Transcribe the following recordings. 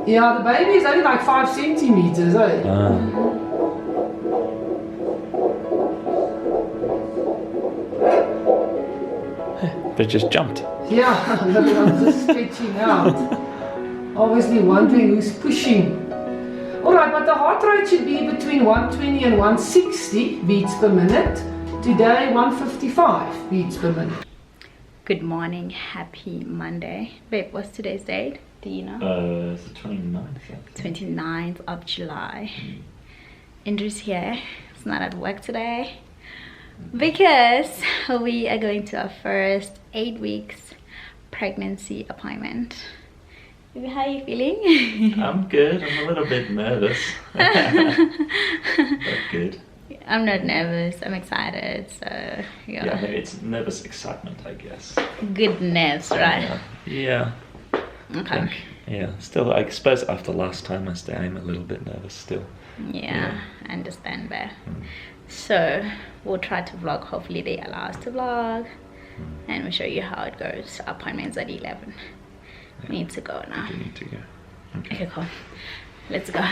Yeah, the baby is only like 5 centimeters, eh? They just jumped. Yeah, look, I'm just stretching out. Obviously wondering who's pushing. Alright, but the heart rate should be between 120 and 160 beats per minute. Today, 155 beats per minute. Good morning, happy Monday. Babe, what's today's date? Do you know? It's the 29th. 29th of July. Andrew's here. It's not at work today because we are going to our first 8 weeks pregnancy appointment. Baby, how are you feeling? I'm good. I'm a little bit nervous. But good. I'm not nervous. I'm excited. So yeah. Yeah, maybe it's nervous excitement, I guess. Good nerves, right? Yeah. Okay. Yeah. Still, I suppose after last time I'm a little bit nervous still. Yeah, I understand that. So we'll try to vlog. Hopefully they allow us to vlog, and we'll show you how it goes. Our appointment's at 11. We need to go now. You need to go. Okay, cool. Let's go.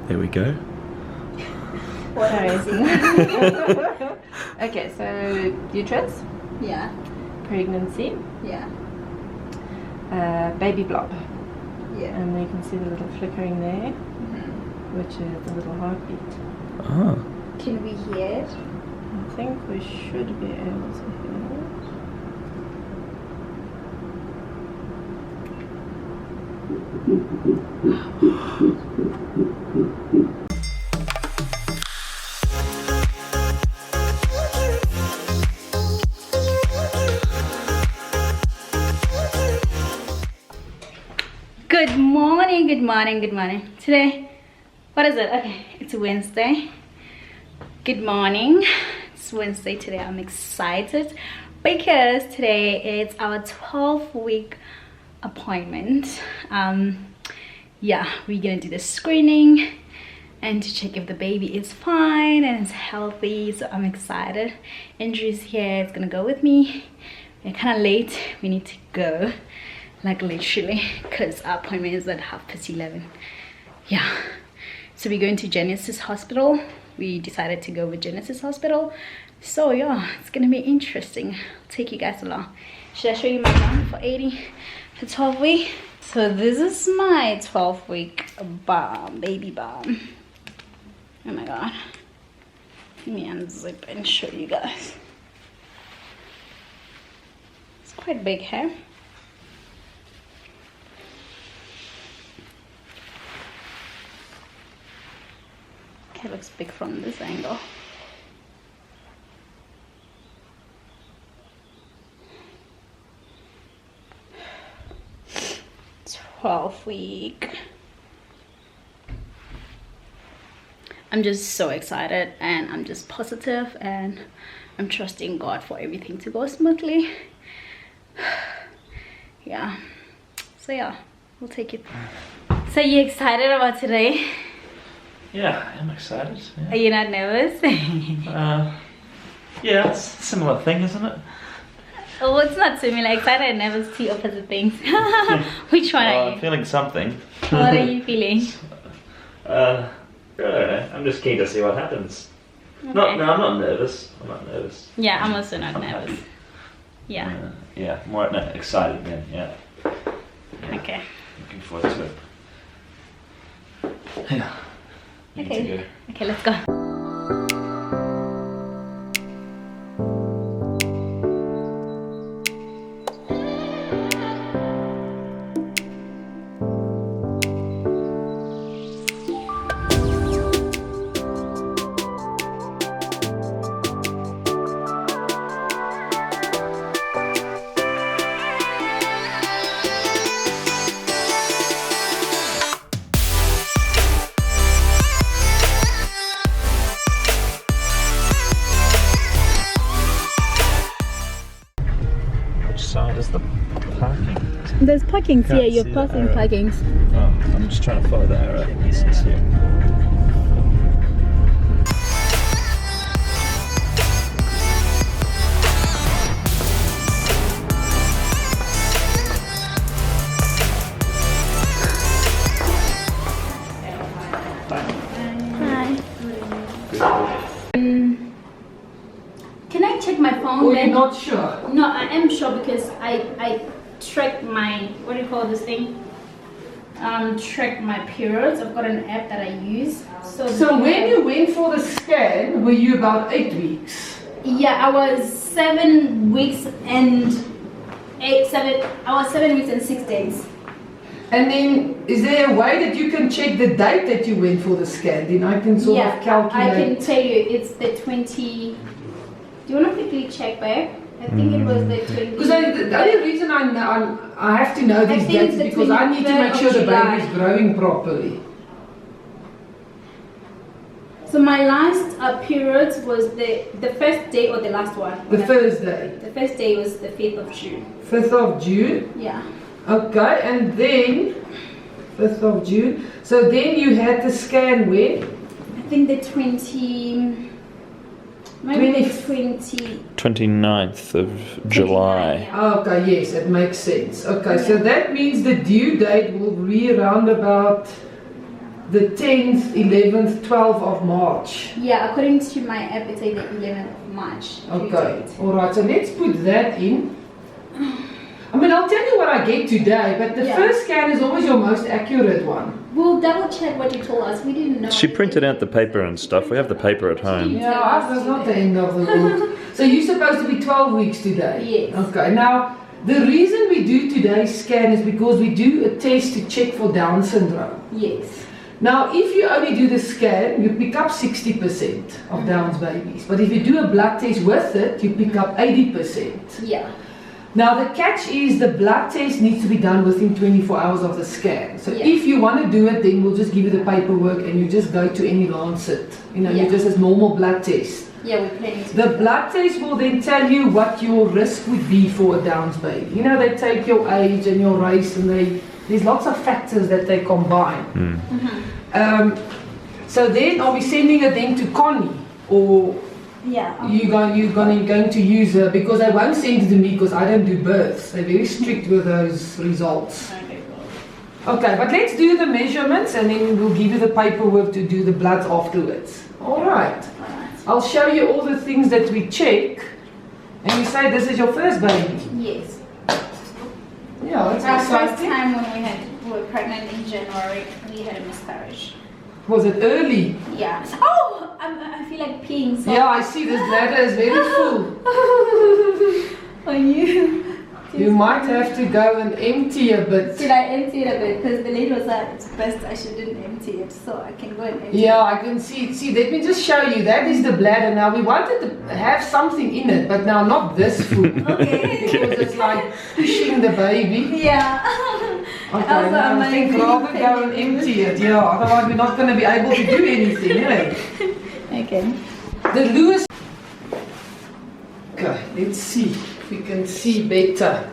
There we go. What are you Okay, so uterus, Yeah, pregnancy, yeah, baby blob, yeah. and you can see the little flickering there, which is the little heartbeat. Ah. Can we hear it? I think we should be able to hear it. Good morning, good morning, good morning. Today, what is it? Okay, it's Wednesday. Good morning. It's Wednesday today. I'm excited because today it's our 12-week appointment. Yeah, we're gonna do the screening and to check if the baby is fine and is healthy. So I'm excited. Andrew's here. It's gonna go with me. We're kind of late. We need to go. Like literally, because our appointment is at 11:30. Yeah, so we're going to Genesis Hospital. We decided to go with Genesis Hospital, so yeah, it's gonna be interesting. I'll take you guys along. Should I show you my mom for 80 for 12 week? So this is my 12-week baby bomb. Oh my god, let me unzip and show you guys. It's quite big hair. It looks big from this angle. It's 12-week. I'm just so excited and I'm just positive and I'm trusting God for everything to go smoothly. Yeah. So yeah, we'll take it. So you excited about today? Yeah, I'm excited. Yeah. Are you not nervous? Yeah, it's a similar thing, isn't it? Oh, it's not similar. Excited and nervous, two opposite things. Which one are I'm you? feeling something. What are you feeling? I don't know. I'm just keen to see what happens. Okay. No, I'm not nervous. I'm not nervous. Yeah, I'm also not I'm nervous. happy. Yeah. Yeah, more excited then. Yeah. Okay. Looking forward to it. Yeah. Need to Okay. go. Okay, let's go. There's parkings Can't here. You're see the passing arrow. parkings. Oh, I'm just trying to follow the arrow. It's here. Hi. Can I check my phone? Or you're then? not sure? No, I am sure because I track my, what do you call this thing? Track my periods. I've got an app that I use. So when you went for the scan, were you about 8 weeks? Yeah, I was 7 weeks and 7 weeks and 6 days. And then, is there a way that you can check the date that you went for the scan? Then I can sort of calculate. I can tell you it's the 20. Do you want to quickly check back? I think it was the 20. Because the only reason I have to know these think dates it's is the because I need to make 23rd sure of the July. baby is growing properly. So my last periods was the first day or the last one? The first day. The first day was the 5th of June. 5th of June. Yeah. Okay, and then 5th of June. So then you had the scan when? I think the 20. Maybe the 20. 29th of July. Yeah. Okay, yes, it makes sense. Okay, so that means the due date will be around about the 10th, 11th, 12th of March. Yeah, according to my app, it's like the 11th of March. due Okay, date. alright, so let's put that in. I mean, I'll tell you what I get today, but the Yeah. first scan is always your most accurate one. We'll double check what you told us. We didn't know. She printed out the paper and stuff. We have the paper at home. Yeah, that's not the end of the world. So you're supposed to be 12 weeks today? Yes. Okay, now, the reason we do today's scan is because we do a test to check for Down syndrome. Yes. Now, if you only do the scan, you pick up 60% of Down's babies. But if you do a blood test with it, you pick up 80%. Yeah. Now, the catch is the blood test needs to be done within 24 hours of the scan. So Yeah. if you want to do it, then we'll just give you the paperwork and you just go to any Lancet. You know, Yeah. you just as normal blood test. Yeah, we're planning to. The blood test will then tell you what your risk would be for a Down's baby. You know, they take your age and your race and there's lots of factors that they combine. So then, are we sending it then to Connie? Or Yeah. you're going to use her? Because they won't send it to me because I don't do births. They're very strict with those results. Okay, but let's do the measurements and then we'll give you the paperwork to do the bloods afterwards. All right. I'll show you all the things that we check. And you say this is your first baby. Yes. Yeah, that's Our first exciting. time when we were pregnant in January, we had a miscarriage. Was it early? Yeah. Oh, I feel like peeing. So Yeah, I see this bladder is very full. on you. You might have to go and empty a bit. Did I empty it a bit? Because the lady was like, it's best I shouldn't empty it, so I can go and empty Yeah, I can see. See, let me just show you. That is the bladder. Now, we wanted to have something in it, but now not this full. it. Okay. Because it's like pushing the baby. Yeah. Okay, Also, now I'm I think like- rather go and empty it. Yeah, otherwise we're not going to be able to do anything, eh? Okay. The Lewis. Okay, let's see if we can see better.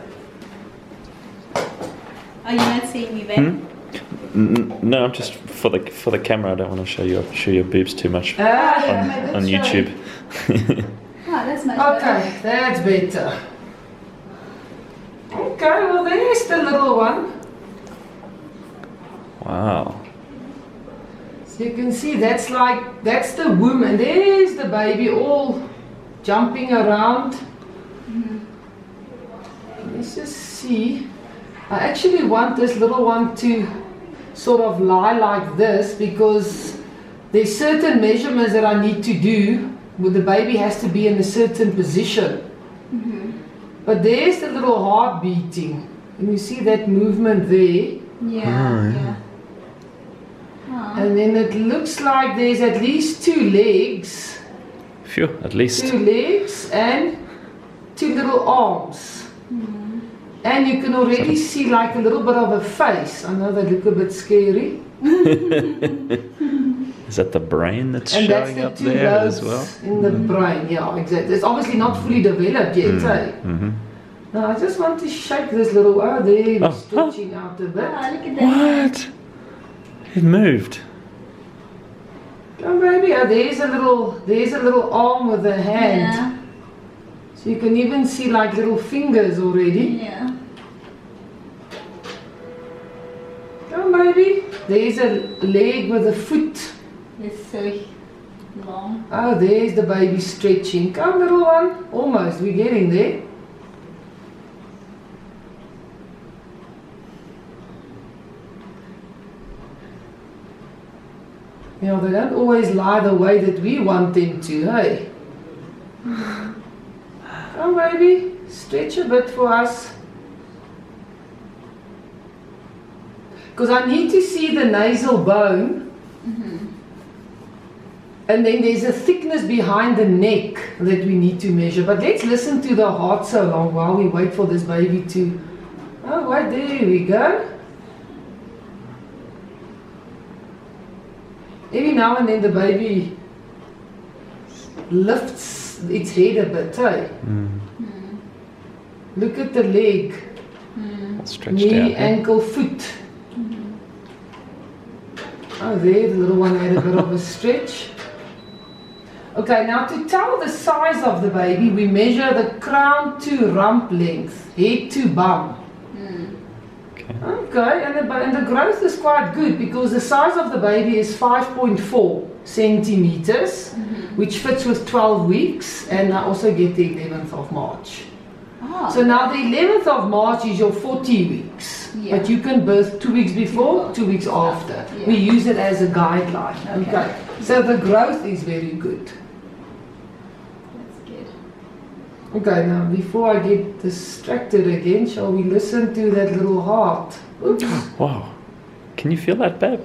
Are you not seeing me back? No, I'm just for the camera. I don't want to show your boobs too much Ah, yeah, my on boob's showing. YouTube. Oh, that's much better. Okay, that's better. Okay, well there's the little one. Wow. So you can see that's the womb and there's the baby all jumping around. Let's just see. I actually want this little one to sort of lie like this because there's certain measurements that I need to do where the baby has to be in a certain position. But there's the little heart beating. And you see that movement there. Yeah. Yeah. Oh. And then it looks like there's at least 2 legs. Phew, at least. 2 legs and 2 little arms. And you can already see like a little bit of a face. I know they look a bit scary. Is that the brain that's And that's showing the up 2 there as lobes well? in the brain. Yeah, exactly. It's obviously not fully developed yet, eh? Now I just want to shake this little, oh there, Oh, it's stretching out a bit. Ah, look at that. What? It moved. Come baby, oh there's a little arm with a hand. Yeah. So you can even see like little fingers already. Yeah. Come baby, there's a leg with a foot. It's so long. Oh there's the baby stretching. Come little one, almost, we're getting there. You know, they don't always lie the way that we want them to, hey? Come baby, stretch a bit for us. Because I need to see the nasal bone. And then there's a thickness behind the neck that we need to measure. But let's listen to the heart so long while we wait for this baby to... Oh, right, there we go. Every now and then the baby lifts its head a bit, hey? Look at the leg, Stretched knee, out. ankle, foot. Oh, there, the little one had a bit of a stretch. Okay, now to tell the size of the baby, we measure the crown to rump length, head to bum. Okay, and the growth is quite good because the size of the baby is 5.4 centimeters, which fits with 12 weeks, and I also get the 11th of March. Oh. So now the 11th of March is your 40 weeks, Yeah. but you can birth 2 weeks before, 2 weeks after. Yeah. We use it as a guideline. Okay. So the growth is very good. That's good. Okay, now before I get distracted again, shall we listen to that little heart? Oops. Wow. Can you feel that, babe?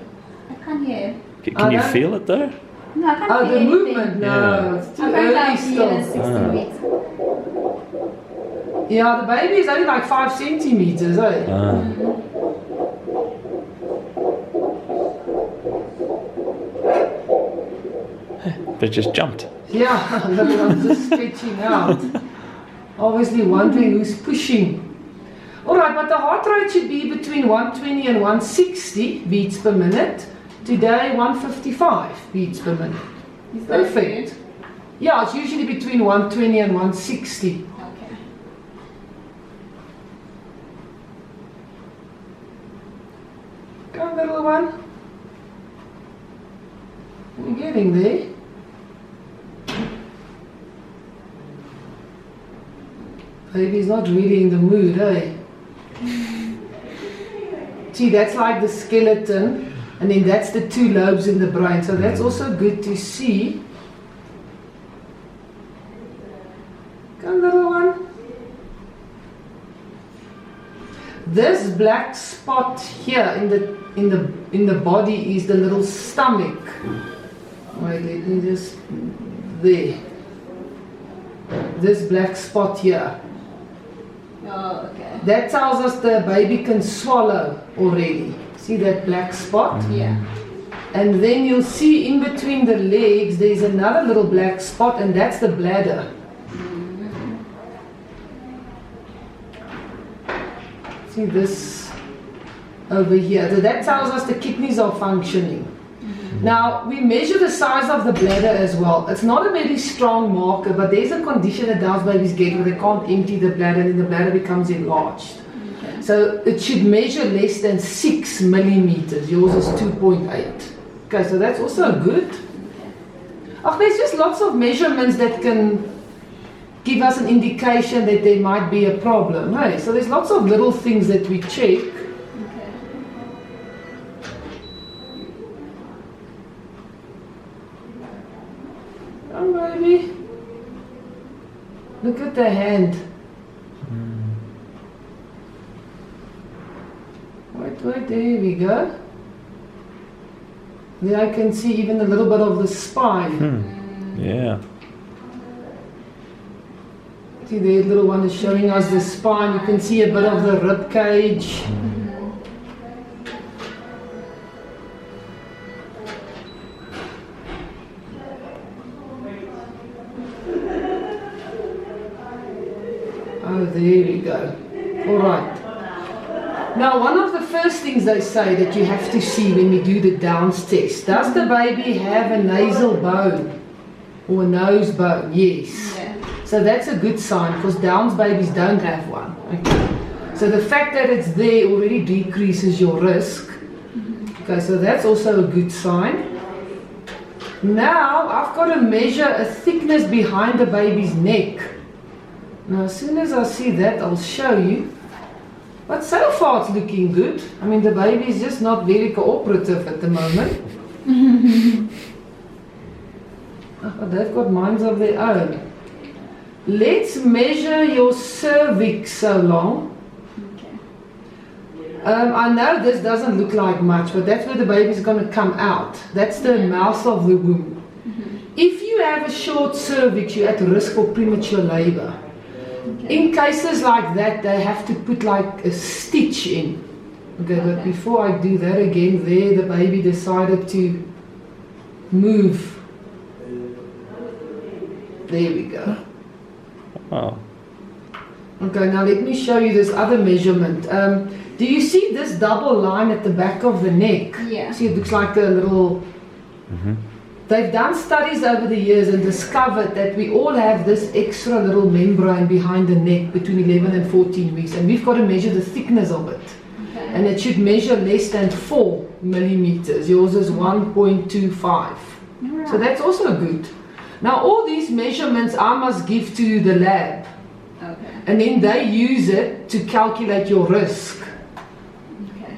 I can't hear. Can you don't- feel it though? No, I can't Oh, feel the anything. movement? No, Yeah. it's too I'm early going to still. 16 weeks. Yeah, the baby is only like 5 centimeters, eh? But it just jumped. Yeah, look, I'm just stretching out. Obviously wondering who's pushing. Alright, but the heart rate should be between 120 and 160 beats per minute. Today, 155 beats per minute. Is that Perfect. good? Yeah, it's usually between 120 and 160. Okay. Come, little one. We're getting there. Baby's not really in the mood, eh? See, that's like the skeleton, and then that's the 2 lobes in the brain. So that's also good to see. Come, little one. This black spot here in the body is the little stomach. Wait, let me just there. This black spot here. Oh, okay. That tells us the baby can swallow already. See that black spot? Yeah. And then you'll see in between the legs there's another little black spot, and that's the bladder. See this over here. So that tells us the kidneys are functioning. Now, we measure the size of the bladder as well. It's not a very strong marker, but there's a condition that Down babies get where they can't empty the bladder and then the bladder becomes enlarged. Okay. So it should measure less than 6 millimeters. Yours is 2.8. Okay, so that's also good. Oh, there's just lots of measurements that can give us an indication that there might be a problem. Hey? So there's lots of little things that we check. Okay. Oh, baby. Look at the hand. Wait, there we go. There I can see even a little bit of the spine. Yeah. See, the little one is showing us the spine. You can see a bit of the rib cage. Oh, there we go. All right. Now, one of the first things they say that you have to see when we do the Downs test, does the baby have a nasal bone or a nose bone? Yes. Yeah. So that's a good sign because Downs babies don't have one. Okay. So the fact that it's there already decreases your risk. Okay, so that's also a good sign. Now, I've got to measure a thickness behind the baby's neck. Now, as soon as I see that, I'll show you. But so far it's looking good. I mean, the baby is just not very cooperative at the moment. Oh, they've got minds of their own. Let's measure your cervix so long. Okay. I know this doesn't look like much, but that's where the baby's going to come out. That's the mouth of the womb. If you have a short cervix, you're at risk for premature labor. In cases like that, they have to put like a stitch in. Okay, but before I do that again, there the baby decided to move. There we go. Oh. Okay, now let me show you this other measurement. Do you see this double line at the back of the neck? Yeah. See, it looks like a little... They've done studies over the years and discovered that we all have this extra little membrane behind the neck between 11 and 14 weeks, and we've got to measure the thickness of it. Okay. And it should measure less than 4 millimeters. Yours is 1.25. Alright. So that's also good. Now all these measurements I must give to the lab, Okay. and then they use it to calculate your risk. Okay.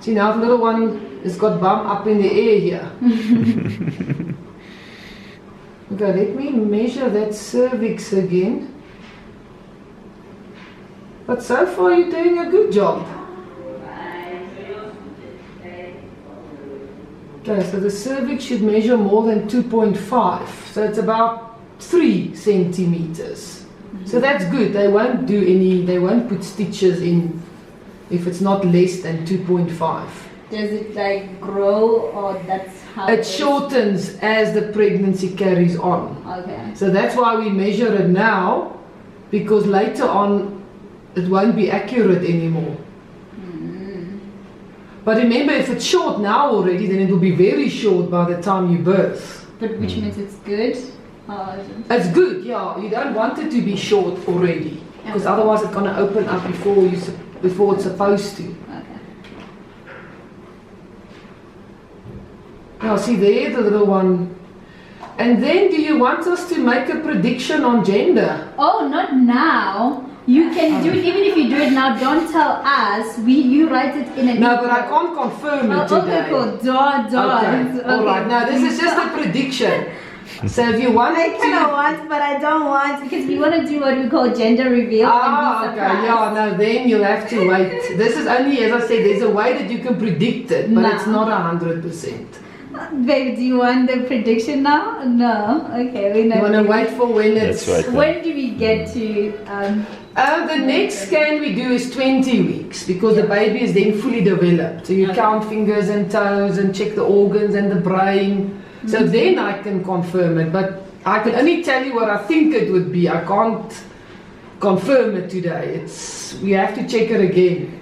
See, now the little one has got bum up in the air here. Okay, let me measure that cervix again. But so far you're doing a good job. Okay, so the cervix should measure more than 2.5. So it's about 3 centimeters. So that's good. They won't put stitches in if it's not less than 2.5. Does it like grow, or that's how It shortens as the pregnancy carries on. Okay. So that's why we measure it now, because later on it won't be accurate anymore. But remember, if it's short now already, then it will be very short by the time you birth. But which means it's good? Or is it... It's good, yeah. You don't want it to be short already, because Okay. otherwise it's going to open up before it's supposed to. Okay. Now see there, the little one. And then do you want us to make a prediction on gender? Oh, not now. You can do it, even if you do it now, don't tell us. You write it in an No, email. but I can't confirm it today. Okay, cool. Don't. Okay, alright. Now this is just a prediction. So if you want I to... kind of want, but I don't want, because we want to do what we call gender reveal and be okay, surprised. yeah, no, then you'll have to wait. This is only, as I said, there's a way that you can predict it, but No. it's not 100%. Babe, do you want the prediction now? No. Okay, we're not. You want to doing wait for when it's... That's right. When do we get to? The next scan we do is 20 weeks, because the baby is then fully developed. So you Okay. count fingers and toes and check the organs and the brain. So then I can confirm it, but I can only tell you what I think it would be. I can't confirm it today. We have to check it again.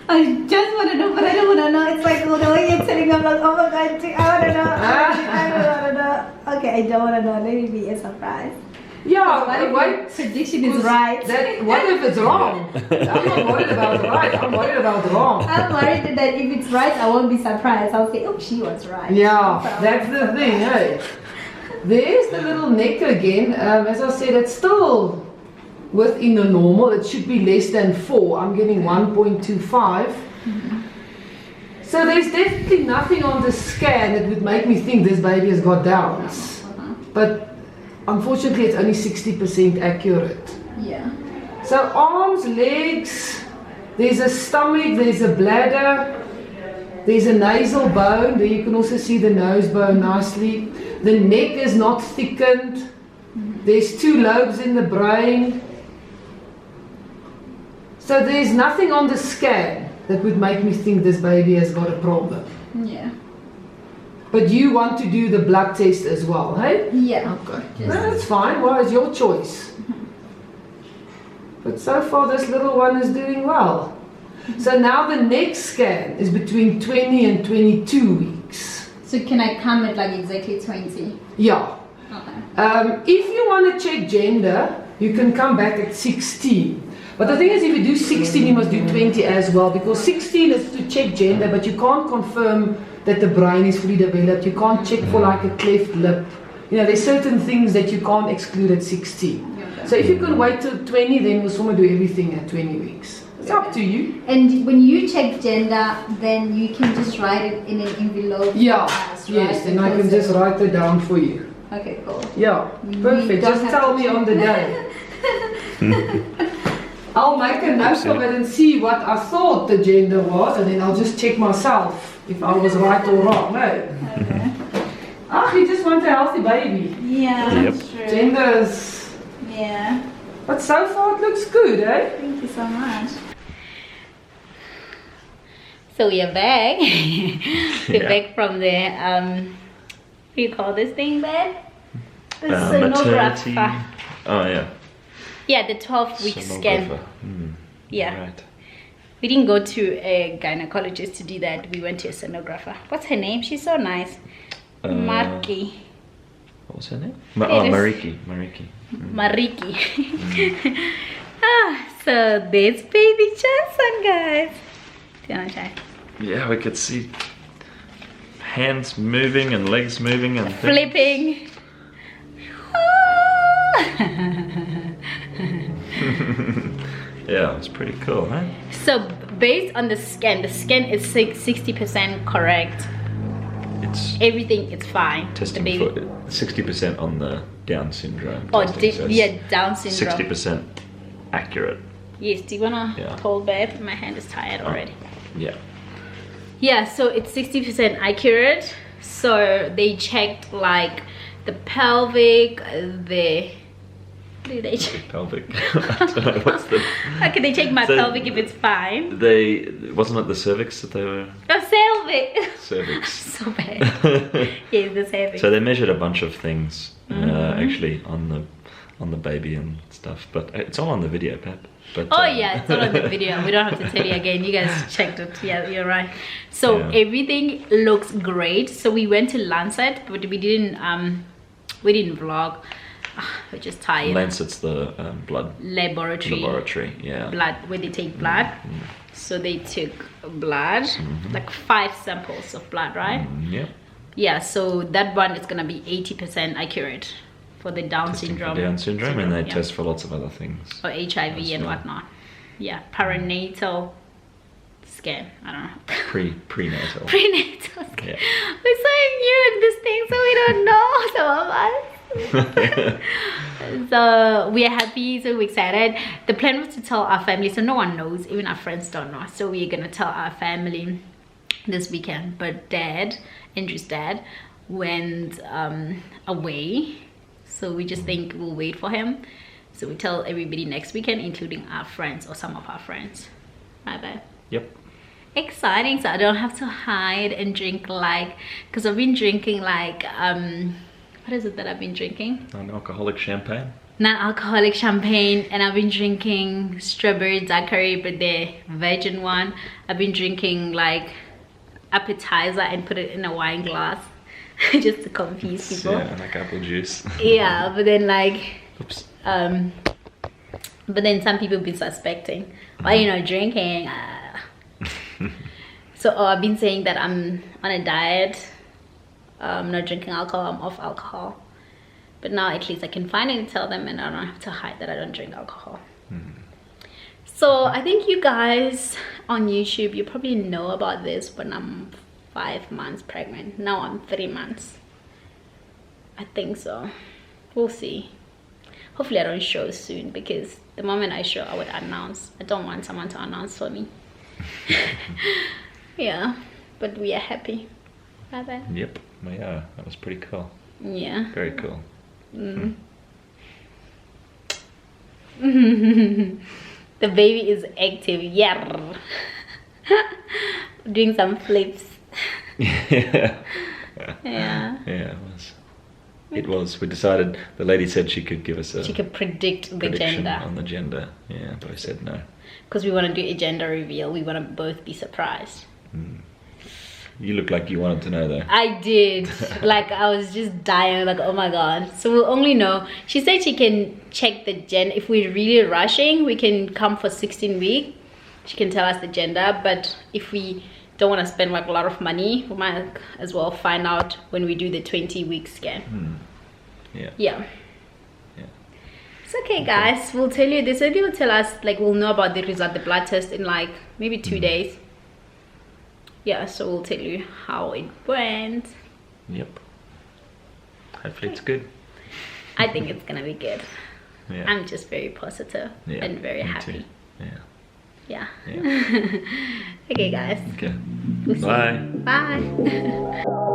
I just want to know, but I don't want to know. It's like, oh, the way you're telling me, I'm like, oh my god, I want to know. I don't want to know. Okay, I don't want to know. Let it be a surprise. Yeah, What if wait. your prediction is right? What if it's wrong? I'm not worried about right. I'm worried about wrong. I'm worried that if it's right, I won't be surprised. I'll say, oh, she was right. Yeah, that's the thing, eh? There's the little neck again. As I said, it's still within the normal. It should be less than 4. I'm getting 1.25. So there's definitely nothing on the scan that would make me think this baby has got Downs. But unfortunately, it's only 60% accurate. Yeah. So arms, legs, there's a stomach, there's a bladder, there's a nasal bone. There you can also see the nose bone nicely. The neck is not thickened. There's 2 lobes in the brain. So there's nothing on the scan that would make me think this baby has got a problem. Yeah. But you want to do the blood test as well, hey? Yeah. Okay. Just- No, that's fine. Well, it's your choice. But so far this little one is doing well. So now the next scan is between 20 and 22 weeks. So can I come at like exactly 20? Yeah. Okay. If you want to check gender, you can come back at 16. But the thing is, if you do 16, you must do 20 as well, because 16 is to check gender, but you can't confirm that the brain is fully developed. You can't check for like a cleft lip. You know, there's certain things that you can't exclude at 16. Okay. So if you can wait till 20, then we'll sort of do everything at 20 weeks. It's up to you. And when you check gender, then you can just write it in an envelope. Yeah, for us, right? yes, then I can just write it down for you. Okay, cool. Yeah, perfect. don't Just have tell to me check. on the day. I'll make a note of it and see what I thought the gender was, and then I'll just check myself if I was right or wrong. No. Okay. Ah, you just want a healthy baby. Yeah, Yep. that's true. Genders. Yeah. But so far it looks good, eh? Thank you so much. So we are back. We're Yeah. back from the what do you call this thing, babe? The Maternity. sonographer. Oh yeah. Yeah, the 12-week scan. Sonographer. Hmm. Yeah. Right. We didn't go to a gynecologist to do that. We went to a sonographer. What's her name? She's so nice. Marki. What was her name? It is- Mariki. Mariki. Mariki. So there's baby Johnson, guys. Do you want to try? Yeah, we could see hands moving and legs moving and things. Flipping. Yeah, it's pretty cool, huh? So based on the scan is 60% correct. It's Everything is fine. testing the baby. for 60% on the Down syndrome. Oh, testing, so it's yeah, Down syndrome. 60% accurate. Yes, do you wanna Yeah. hold, babe? My hand is tired already. Yeah. Yeah, so it's 60% accurate. So they checked like the pelvic, the what do they check? Pelvic. I don't know what's the. How can they check my So- pelvic if it's fine? They wasn't it the cervix that they were Oh, pelvic. cervix. So bad. Yes, the cervix. So they measured a bunch of things Mm-hmm. actually on the baby and stuff, but it's all on the video, Pep. But, Oh yeah, it's all on the video. We don't have to tell you again. You guys checked it. Yeah, you're right. So Yeah. everything looks great. So we went to Lancet, but we didn't vlog. We're just tired. Lancet's the blood Laboratory. yeah. Blood, where they take blood. So they took blood, like 5 samples of blood, right? Yeah. Yeah. So that one is gonna be 80% accurate for the Down Testing for syndrome. Down syndrome, and they yeah. test for lots of other things. Or HIV as and well. whatnot. Yeah, perinatal scan. I don't know. Prenatal. Prenatal scan. Yeah. We're so new in this thing, so we don't know some of us. So we are happy, so we're excited. The plan was to tell our family, so no one knows, even our friends don't know. So we're gonna tell our family this weekend. But Andrew's dad, went away. So we just think we'll wait for him. So we tell everybody next weekend, including our friends or some of our friends. Right, babe? Yep. Exciting, so I don't have to hide and drink like, because I've been drinking like what is it that I've been drinking? Non-alcoholic champagne. Non-alcoholic champagne, and I've been drinking strawberry daiquiri, but the virgin one. I've been drinking like appetizer and put it in a wine glass just to confuse people. Yeah, like apple juice. Yeah, but then like Oops. but then some people have been suspecting, why you not drinking? So I've been saying that I'm on a diet, I'm not drinking alcohol, I'm off alcohol. But now at least I can finally tell them, and I don't have to hide that I don't drink alcohol. So I think you guys on YouTube, you probably know about this, but I'm 5 months pregnant. Now I'm 3 months. I think so. We'll see. Hopefully I don't show soon, because the moment I show, I would announce. I don't want someone to announce for me. Yeah, but we are happy. Bye bye. Yep. Well, yeah, that was pretty cool. Yeah. Very cool. The baby is active. Yeah. Doing some flips. Yeah. Yeah. Yeah, it was. It was. We decided, the lady said she could give us a She could predict the prediction gender. on the gender. Yeah, but I said no. Because we want to do a gender reveal. We want to both be surprised. You look like you wanted to know though. I did. Like, I was just dying. Like, oh my god. So we'll only know. She said she can check the gender. If we're really rushing, we can come for 16 weeks. She can tell us the gender. But if we don't want to spend like a lot of money, we might as well find out when we do the 20-week scan. Yeah. It's okay, guys. We'll tell you. This lady will tell us, like, we'll know about the result, the blood test, in like maybe 2 days. Yeah, so we'll tell you how it went. Yep. Hopefully it's good. I think it's gonna be good. Yeah. I'm just very positive and very me happy. too. Yeah. Yeah. Okay, guys. Okay. We'll see you. Bye. Bye.